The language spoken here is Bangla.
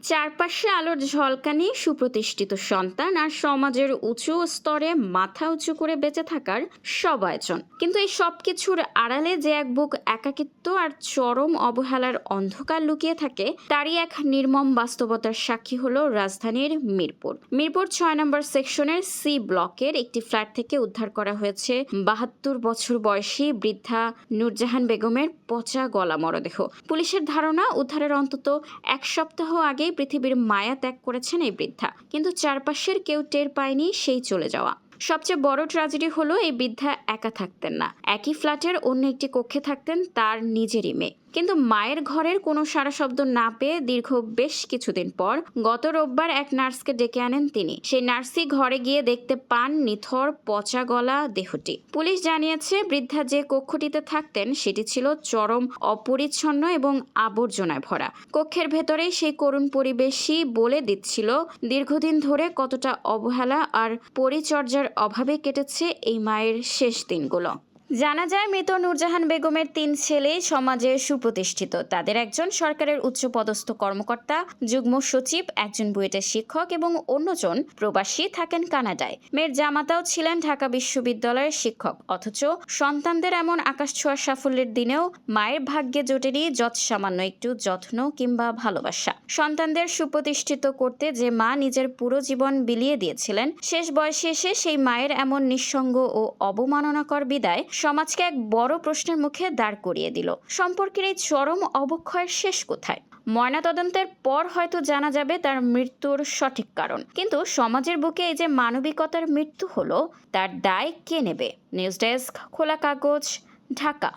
চারপাশে আলোর ঝলকানি, সুপ্রতিষ্ঠিত সন্তান আর সমাজের উঁচু স্তরে মাথা উঁচু করে বেঁচে থাকার সব আয়োজন। কিন্তু এই সব কিছুর আড়ালে যে এক বুক একাকিত্ব আর চরম অবহেলার অন্ধকার লুকিয়ে থাকে, তারই এক নির্মম বাস্তবতার সাক্ষী হলো রাজধানীর মিরপুর ৬ নম্বর সেকশনের সি ব্লকের একটি ফ্ল্যাট থেকে উদ্ধার করা হয়েছে ৭২ বছর বয়সী বৃদ্ধা নূরজাহান বেগমের পচা গলা মরদেহ। পুলিশের ধারণা, উদ্ধারের অন্তত এক সপ্তাহ আগে পৃথিবীর মায়া ত্যাগ করেছেন এই বৃদ্ধা, কিন্তু চারপাশের কেউ টের পায়নি সেই চলে যাওয়া। সবচেয়ে বড় ট্র্যাজেডি হলো এই বৃদ্ধা একা থাকতেন না, একই ফ্ল্যাটের অন্য একটি কক্ষে থাকতেন তার নিজেরই মেয়ে। কিন্তু মায়ের ঘরের কোনো সাড়া শব্দ না পেয়ে দীর্ঘ বেশ কিছুদিন পর গত রোববার এক নার্সকে ডেকে আনেন তিনি। সেই নার্সই ঘরে গিয়ে দেখতে পান নিথর পচা গলা দেহটি। পুলিশ জানিয়েছে, বৃদ্ধা যে কক্ষটিতে থাকতেন সেটি ছিল চরম অপরিচ্ছন্ন এবং আবর্জনায় ভরা। কক্ষের ভেতরেই সেই করুণ পরিবেশই বলে দিচ্ছিল দীর্ঘদিন ধরে কতটা অবহেলা আর পরিচর্যার অভাবে কেটেছে এই মায়ের শেষ দিনগুলো। জানা যায়, মৃত নূরজাহান বেগমের ৩ ছেলে সমাজে সুপ্রতিষ্ঠিত। তাদের একজন সরকারের উচ্চপদস্থ কর্মকর্তা, যুগ্ম সচিব, একজন বুয়েটের শিক্ষক এবং অন্যজন প্রবাসী, থাকেন কানাডায়। মেয়ের জামাতাও ছিলেন ঢাকা বিশ্ববিদ্যালয়ের শিক্ষক। অথচ সন্তানদের এমন আকাশছোঁয়া সাফল্যের দিনেও মায়ের ভাগ্যে জোটেনি যৎসামান্য একটু যত্ন কিংবা ভালোবাসা। সন্তানদের সুপ্রতিষ্ঠিত করতে যে মা নিজের পুরো জীবন বিলিয়ে দিয়েছিলেন, শেষ বয়সে এসে সেই মায়ের এমন নিঃসঙ্গ ও অবমাননাকর বিদায় সমাজকে এক বড় প্রশ্নের মুখে দাঁড় করিয়ে দিল। সম্পর্কের এই চরম অবক্ষয়ের শেষ কোথায়? ময়নাতদন্তের পর হয়তো জানা যাবে তার মৃত্যুর সঠিক কারণ, কিন্তু সমাজের বুকে এই যে মানবিকতার মৃত্যু হলো, তার দায় কে নেবে? নিউজ ডেস্ক, খোলা কাগজ, ঢাকা।